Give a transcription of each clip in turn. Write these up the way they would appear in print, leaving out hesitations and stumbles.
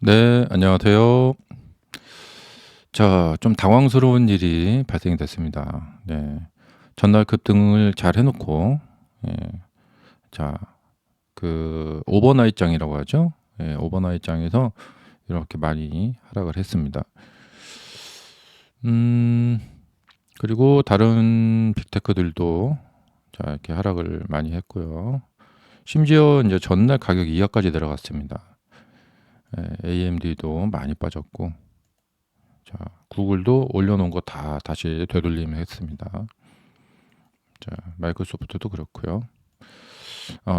네, 안녕하세요. 자, 좀 당황스러운 일이 발생이 됐습니다. 네. 전날 급등을 잘 해 놓고 예. 자, 오버나잇장이라고 하죠. 예, 오버나잇장에서 이렇게 많이 하락을 했습니다. 음 그리고 다른 빅테크들도 자, 이렇게 하락을 많이 했고요. 심지어 인제 전날 가격이 이하까지 내려갔습니다. 예, AMD도 많이 빠졌고 자, 구글도 올려놓은 거 다 다시 되돌림했습니다. 자, 마이크로소프트도 그렇고요.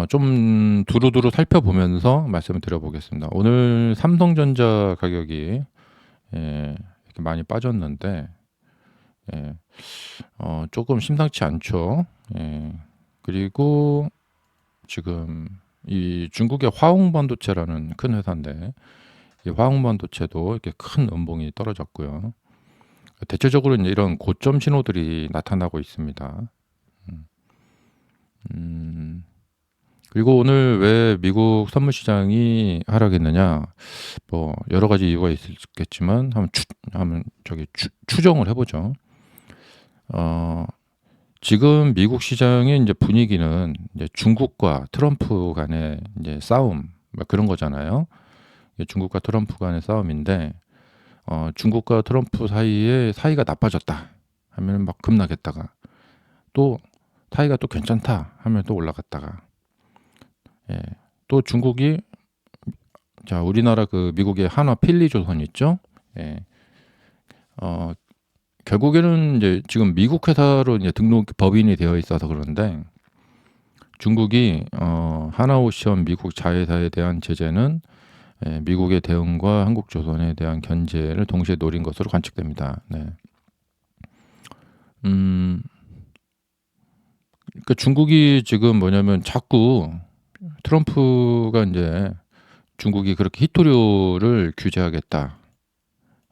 좀 두루두루 살펴보면서 말씀을 드려보겠습니다. 오늘 삼성전자 가격이 이렇게 많이 빠졌는데 예, 조금 심상치 않죠. 예, 그리고 지금 이 중국의 화홍반도체라는 큰 회사인데 이 화홍반도체도 이렇게 큰 음봉이 떨어졌고요. 대체적으로 이제 이런 고점 신호들이 나타나고 있습니다. 음, 그리고 오늘 왜 미국 선물 시장이 하락했느냐? 뭐 여러 가지 이유가 있겠지만 한번 추정을 해보죠. 어, 지금 미국 시장의 이제 분위기는 이제 중국과 트럼프 간의 이제 싸움 뭐 그런 거잖아요. 중국과 트럼프 간의 싸움인데 중국과 트럼프 사이에 사이가 나빠졌다 하면 막 급락했다가 또 사이가 또 괜찮다 하면 또 올라갔다가 예, 또 중국이 자 우리나라 그 미국의 한화 필리조선 있죠? 예, 어, 결국에는 이제 지금 미국 회사로 이제 등록 법인이 되어 있어서 그런데 중국이 하나오션 미국 자회사에 대한 제재는 미국의 대응과 한국조선에 대한 견제를 동시에 노린 것으로 관측됩니다. 네. 그러니까 중국이 지금 뭐냐면 자꾸 트럼프가 이제 중국이 그렇게 히토류를 규제하겠다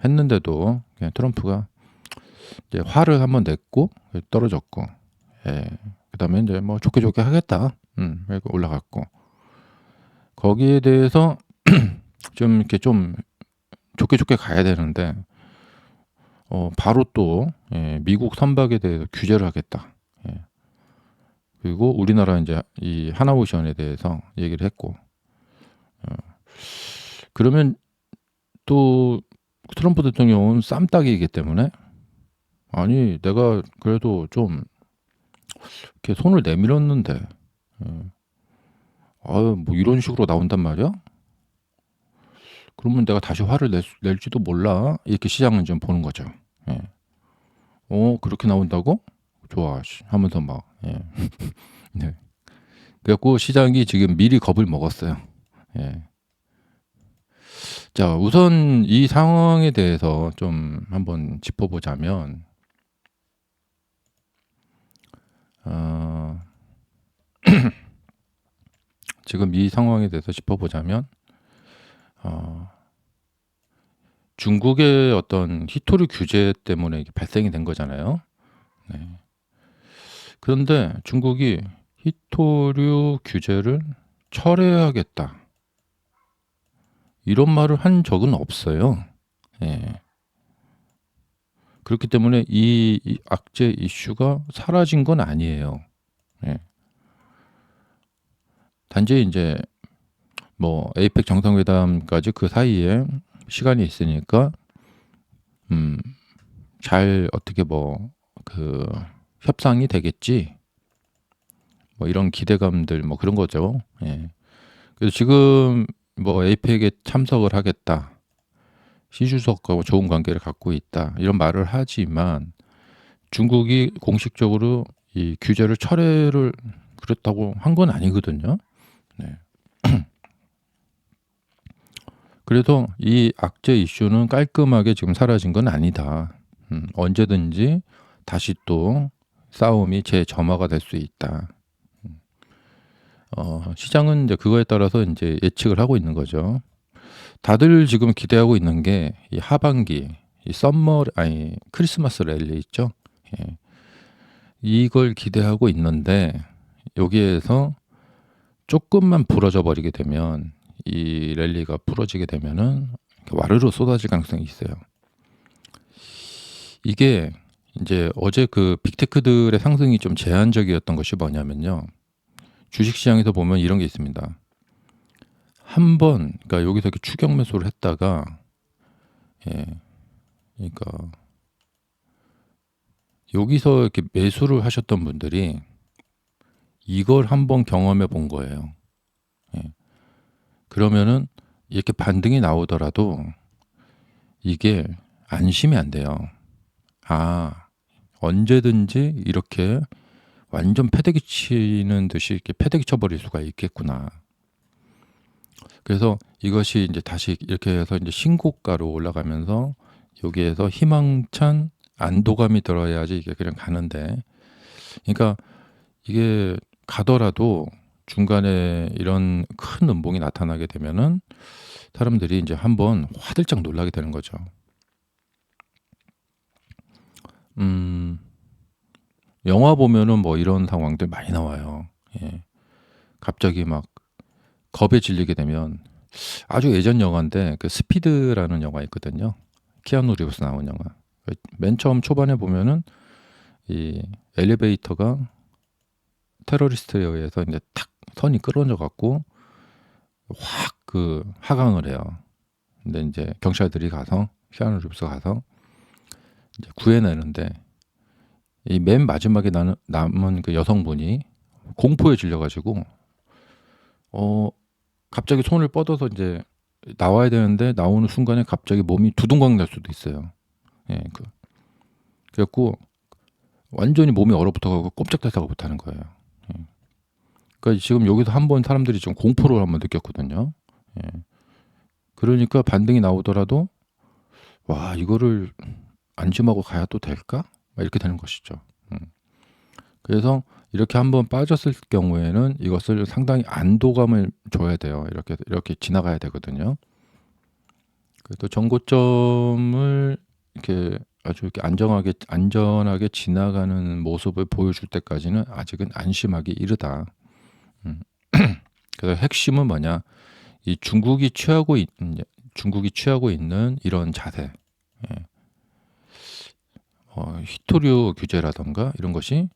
했는데도 그냥 트럼프가 이제 화를 한번 냈고 떨어졌고, 예. 그다음에 이제 뭐 좋게 좋게 하겠다, 이렇게 올라갔고 거기에 대해서 좀 이렇게 좀 좋게 좋게 가야 되는데 바로 또 미국 선박에 대해서 규제를 하겠다. 예. 그리고 우리나라 이제 이 하나오션에 대해서 얘기를 했고 그러면 또 트럼프 대통령은 쌈딱이기 때문에 아니 내가 그래도 좀 이렇게 손을 내밀었는데 아유 뭐 이런 식으로 나온단 말이야? 그러면 내가 다시 화를 낼지도 몰라 이렇게 시장은 좀 보는 거죠. 예. 그렇게 나온다고? 좋아 하면서 막 예. 네. 그래갖고 시장이 지금 미리 겁을 먹었어요. 예. 자, 우선 이 상황에 대해서 좀 한번 짚어보자면, 어, 지금 이 상황에 대해서 짚어보자면, 어, 중국의 어떤 히토류 규제 때문에 이게 발생이 된 거잖아요. 네. 그런데 중국이 히토류 규제를 철회하겠다. 이런 말을 한 적은 없어요. 예. 그렇기 때문에 이 악재 이슈가 사라진 건 아니에요. 예. 단지 이제 뭐 에이펙 정상회담까지 그 사이에 시간이 있으니까 잘 어떻게 뭐 그 협상이 되겠지. 뭐 이런 기대감들 뭐 그런 거죠. 예. 그래서 지금 뭐 에이펙에 참석을 하겠다. 시 주석하고 좋은 관계를 갖고 있다. 이런 말을 하지만 중국이 공식적으로 이 규제를 철회를 그랬다고 한 건 아니거든요. 네. 그래서 이 악재 이슈는 깔끔하게 지금 사라진 건 아니다. 언제든지 다시 또 싸움이 재점화가 될 수 있다. 시장은 이제 그거에 따라서 이제 예측을 하고 있는 거죠. 다들 지금 기대하고 있는 게 이 하반기, 이 크리스마스 랠리 있죠. 예. 이걸 기대하고 있는데 여기에서 조금만 부러져 버리게 되면 이 랠리가 부러지게 되면은 와르르 쏟아질 가능성이 있어요. 이게 이제 어제 그 빅테크들의 상승이 좀 제한적이었던 것이 뭐냐면요. 주식시장에서 보면 이런 게 있습니다. 한 번, 그러니까 여기서 이렇게 추격 매수를 했다가, 예, 그러니까 여기서 이렇게 매수를 하셨던 분들이 이걸 한번 경험해 본 거예요. 예. 그러면은 이렇게 반등이 나오더라도 이게 안심이 안 돼요. 아, 언제든지 이렇게 완전 패대기 치는 듯이 이렇게 패대기 쳐버릴 수가 있겠구나. 그래서 이것이 이제 다시 이렇게 해서 이제 신고가로 올라가면서 여기에서 희망찬 안도감이 들어야지 이게 그냥 가는데, 그러니까 이게 가더라도 중간에 이런 큰 음봉이 나타나게 되면은 사람들이 이제 한번 화들짝 놀라게 되는 거죠. 영화 보면은 뭐 이런 상황들 많이 나와요. 예. 갑자기 막 겁에 질리게 되면, 아주 예전 영화인데 그 스피드라는 영화 있거든요. 키아누 리브스 나온 영화. 맨 처음 초반에 보면은 이 엘리베이터가 테러리스트에 의해서 이제 탁 선이 끌어져 갖고 확 그 하강을 해요. 근데 이제 경찰들이 가서 키아누 리브스가 가서 이제 구해내는데, 이 맨 마지막에 남은 그 여성분이 공포에 질려가지고 갑자기 손을 뻗어서 이제 나와야 되는데 나오는 순간에 갑자기 몸이 두둥강 날 수도 있어요. 예, 그래갖고 완전히 몸이 얼어붙어가고 꼼짝달싹을 못하는 거예요. 예. 그러니까 지금 여기서 한번 사람들이 좀 공포를 한번 느꼈거든요. 예. 그러니까 반등이 나오더라도 와, 이거를 안심하고 가야 또 될까? 막 이렇게 되는 것이죠. 그래서 이렇게 한번 빠졌을 경우에는 이것을 상당히 안도감을 줘야 돼요. 이렇게 지나가야 되거든요. 그래서 전고점을 이렇게 아주 이렇게 안전하게 지나가는 모습을 보여줄 때까지는 아직은 안심하기 이르다. 음. 그래서 핵심은 뭐냐? 이 중국이 취하고 있는 이런 자세, 예. 히토류 규제라던가 이런 것이,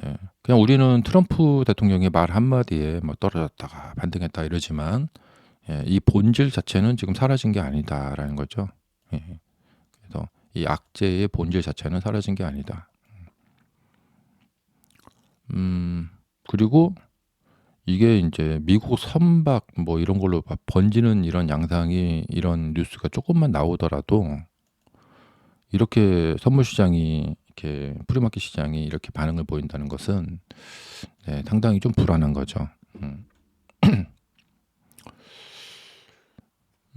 예. 그냥 우리는 트럼프 대통령의 말 한마디에 뭐 떨어졌다가 반등했다 이러지만, 예, 이 본질 자체는 지금 사라진 게 아니다라는 거죠. 예. 그래서 이 악재의 본질 자체는 사라진 게 아니다. 그리고 이게 이제 미국 선박 뭐 이런 걸로 막 번지는 이런 양상이, 이런 뉴스가 조금만 나오더라도 이렇게 선물 시장이, 이렇게 프리마켓 시장이 이렇게 반응을 보인다는 것은, 네, 상당히 좀 불안한 거죠.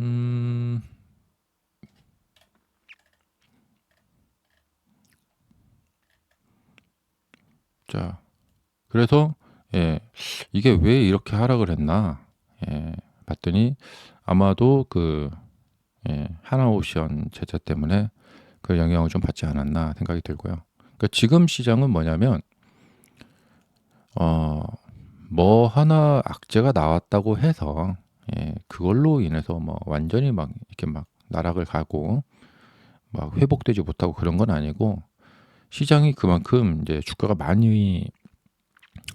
음, 자, 그래서, 예, 이게 왜 이렇게 하락을 했나, 예, 봤더니 아마도 그, 예, 하나오션 제재 때문에 그 영향을 좀 받지 않았나 생각이 들고요. 그러니까 지금 시장은 뭐냐면, 뭐 하나 악재가 나왔다고 해서, 예, 그걸로 인해서 뭐 완전히 막 이렇게 막 나락을 가고 막 회복되지 못하고 그런 건 아니고, 시장이 그만큼 이제 주가가 많이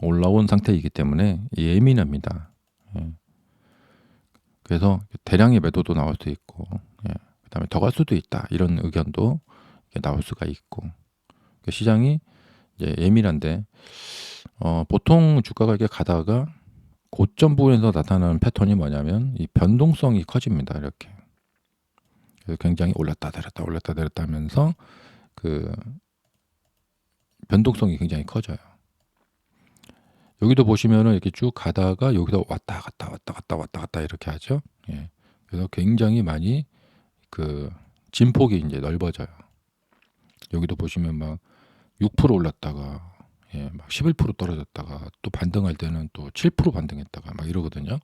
올라온 상태이기 때문에 예민합니다. 예. 그래서 대량의 매도도 나올 수 있고, 예, 그다음에 더 갈 수도 있다 이런 의견도 나올 수가 있고, 그러니까 시장이 이제 예민한데, 보통 주가가 이렇게 가다가 고점 부분에서 나타나는 패턴이 뭐냐면 이 변동성이 커집니다. 이렇게. 그래서 굉장히 올랐다 내렸다 하면서 그 변동성이 굉장히 커져요. 여기도 보시면은 이렇게 쭉 가다가 여기서 왔다 갔다 이렇게 하죠. 예. 그래서 굉장히 많이 그 진폭이 이제 넓어져요. 여기도 보시면 막 6% 올랐다가, 예, 막 11% 떨어졌다가 또 반등할 때는 또 7% 반등했다가 막 이러거든요.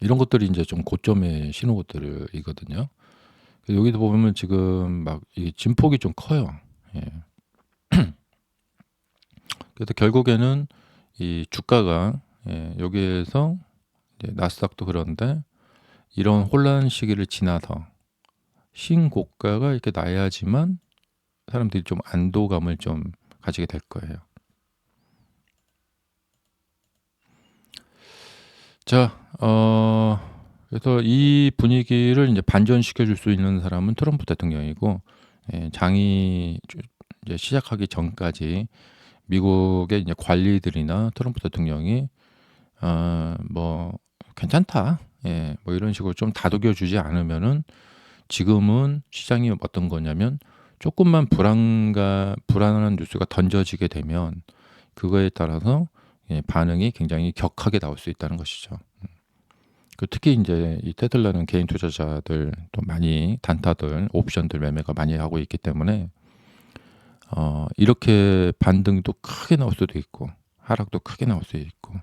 이런 것들이 이제 좀 고점의 신호들이거든요. 여기도 보면 지금 막 이 진폭이 좀 커요. 예. 그래서 결국에는 이 주가가, 예, 여기에서 이제 나스닥도 그런데 이런 혼란 시기를 지나서, 신고가가 이렇게 나야지만 사람들이 좀 안도감을 좀 가지게 될 거예요. 자, 그래서 이 분위기를 이제 반전시켜 줄 수 있는 사람은 트럼프 대통령이고, 장이 이제 시작하기 전까지 미국의 이제 관리들이나 트럼프 대통령이 뭐 괜찮다, 뭐 이런 식으로 좀 다독여 주지 않으면은 지금은 시장이 어떤 거냐면 조금만 불안한 뉴스가 던져지게 되면 그거에 따라서 반응이 굉장히 격하게 나올 수 있다는 것이죠. 특히 이제 이 테슬라는 개인 투자자들 또 많이 단타들, 옵션들 매매가 많이 하고 있기 때문에 이렇게 반등도 크게 나올 수도 있고 하락도 크게 나올 수도 있고.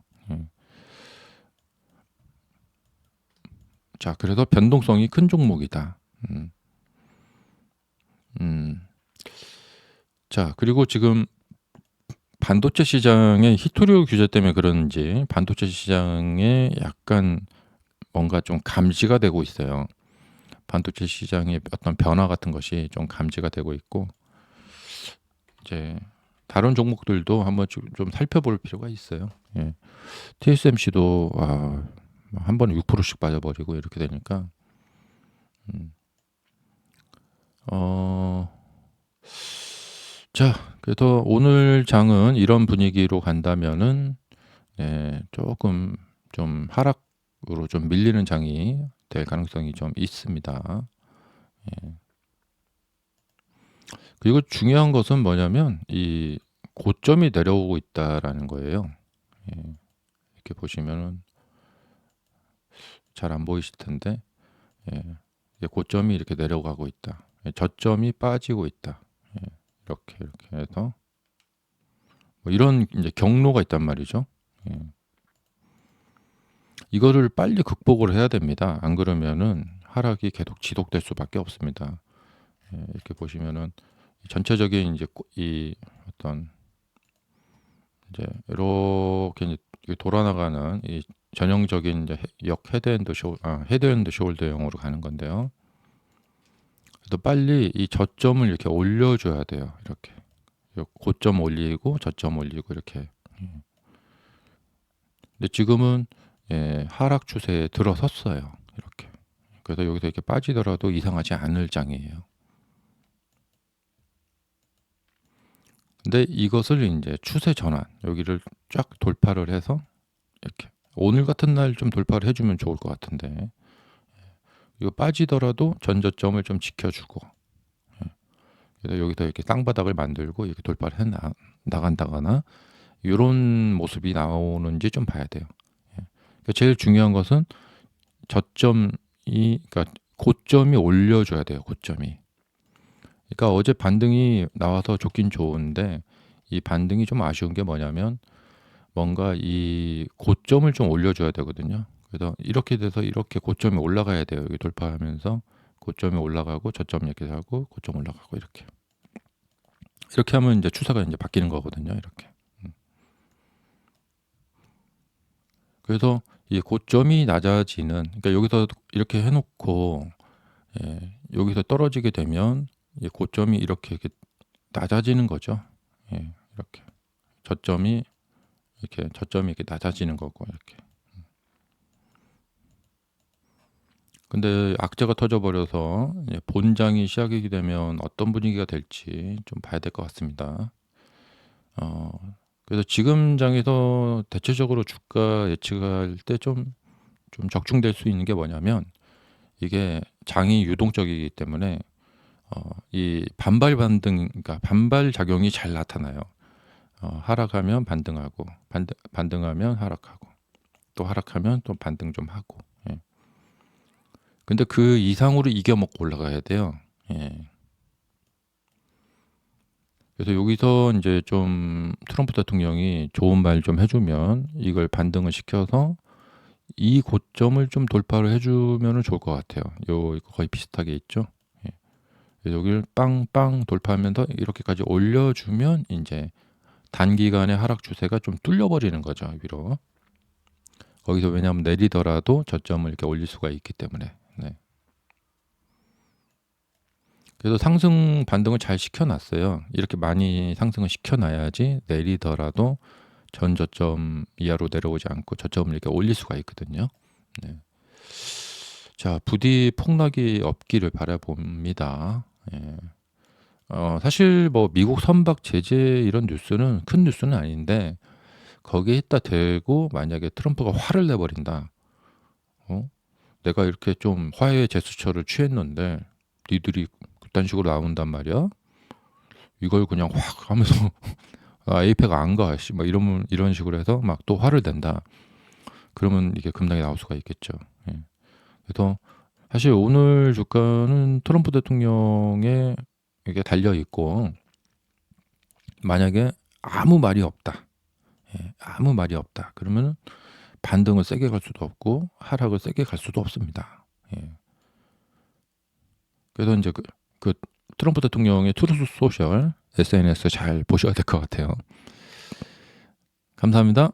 자, 그래서 변동성이 큰 종목이다. 음. 음. 자, 그리고 지금 반도체 시장의 히토류 규제 때문에 그런지 반도체 시장에 약간 뭔가 좀 감지가 되고 있어요. 반도체 시장의 어떤 변화 같은 것이 좀 감지가 되고 있고, 이제 다른 종목들도 한번 좀 살펴볼 필요가 있어요. TSMC도 한 번에 6%씩 빠져버리고 이렇게 되니까 음. 자, 그래서 오늘 장은 이런 분위기로 간다면은 조금 좀 하락으로 좀 밀리는 장이 될 가능성이 좀 있습니다. 그리고 중요한 것은 뭐냐면 이 고점이 내려오고 있다라는 거예요. 이렇게 보시면은 잘 안 보이실 텐데, 고점이 이렇게 내려가고 있다. 저점이 빠지고 있다. 이렇게 해서 뭐 이런 이제 경로가 있단 말이죠. 이거를 빨리 극복을 해야 됩니다. 안 그러면은 하락이 계속 지속될 수밖에 없습니다. 이렇게 보시면은 전체적인 이제 이 어떤 이제 이렇게 이제 돌아나가는 이 전형적인 이제 헤드앤드 숄더형으로 가는 건데요. 그래도 빨리 이 저점을 이렇게 올려줘야 돼요. 이렇게 고점 올리고 저점 올리고 이렇게. 근데 지금은 하락 추세에 들어섰어요. 이렇게. 그래서 여기서 이렇게 빠지더라도 이상하지 않을 장이에요. 근데 이것을 이제 추세 전환, 여기를 쫙 돌파를 해서 이렇게 오늘 같은 날 좀 돌파를 해주면 좋을 것 같은데, 이거 빠지더라도 전저점을 좀 지켜주고, 그래서 여기서 이렇게 땅바닥을 만들고 이렇게 돌파를 나간다거나 이런 모습이 나오는지 좀 봐야 돼요. 그러니까 제일 중요한 것은 그러니까 고점이 올려줘야 돼요. 고점이. 그러니까 어제 반등이 나와서 좋긴 좋은데 이 반등이 좀 아쉬운 게 뭐냐면 뭔가 이 고점을 좀 올려줘야 되거든요. 그래서 이렇게 돼서 이렇게 고점이 올라가야 돼요. 여기 돌파하면서 고점이 올라가고 저점 이렇게 하고 고점 올라가고 이렇게 하면 이제 추세가 이제 바뀌는 거거든요. 이렇게. 그래서 이 고점이 낮아지는, 그러니까 여기서 이렇게 해놓고 여기서 떨어지게 되면 이 고점이 이렇게 낮아지는 거죠. 이렇게 저점이 이렇게 낮아지는 거고 이렇게. 근데 악재가 터져버려서 본장이 시작이 되면 어떤 분위기가 될지 좀 봐야 될 것 같습니다. 그래서 지금 장에서 대체적으로 주가 예측할 때 좀 적중될 수 있는 게 뭐냐면 이게 장이 유동적이기 때문에 이 그러니까 반발 작용이 잘 나타나요. 하락하면 반등하고 반등하면 하락하고 또 하락하면 또 반등 좀 하고. 근데 그 이상으로 이겨먹고 올라가야 돼요. 그래서 여기서 이제 좀 트럼프 대통령이 좋은 말 좀 해주면 이걸 반등을 시켜서 이 고점을 좀 돌파를 해주면 좋을 것 같아요. 이거 거의 비슷하게 있죠. 그래서 여기를 빵빵 돌파하면서 이렇게까지 올려주면 이제 단기간의 하락 추세가 좀 뚫려버리는 거죠, 위로. 거기서 왜냐하면 내리더라도 저점을 이렇게 올릴 수가 있기 때문에. 그래서 상승 반등을 잘 시켜놨어요. 이렇게 많이 상승을 시켜놔야지 내리더라도 전 저점 이하로 내려오지 않고 저점을 이렇게 올릴 수가 있거든요. 네. 자, 부디 폭락이 없기를 바라봅니다. 예. 사실 뭐 미국 선박 제재 이런 뉴스는 큰 뉴스는 아닌데 거기에 있다 대고 만약에 트럼프가 화를 내버린다. 어? 내가 이렇게 좀 화해 제스처를 취했는데 니들이 그딴 식으로 나온단 말이야. 이걸 그냥 확 하면서 아, 에이펙 안 가. 씨. 막 이런 식으로 해서 막 또 화를 낸다. 그러면 이게 급락이 나올 수가 있겠죠. 예. 그래서 사실 오늘 주가는 트럼프 대통령의 이게 달려 있고 만약에 아무 말이 없다. 예, 아무 말이 없다. 그러면 반등을 세게 갈 수도 없고 하락을 세게 갈 수도 없습니다. 예. 그래서 이제 그 트럼프 대통령의 트루스 소셜 SNS 잘 보셔야 될 것 같아요. 감사합니다.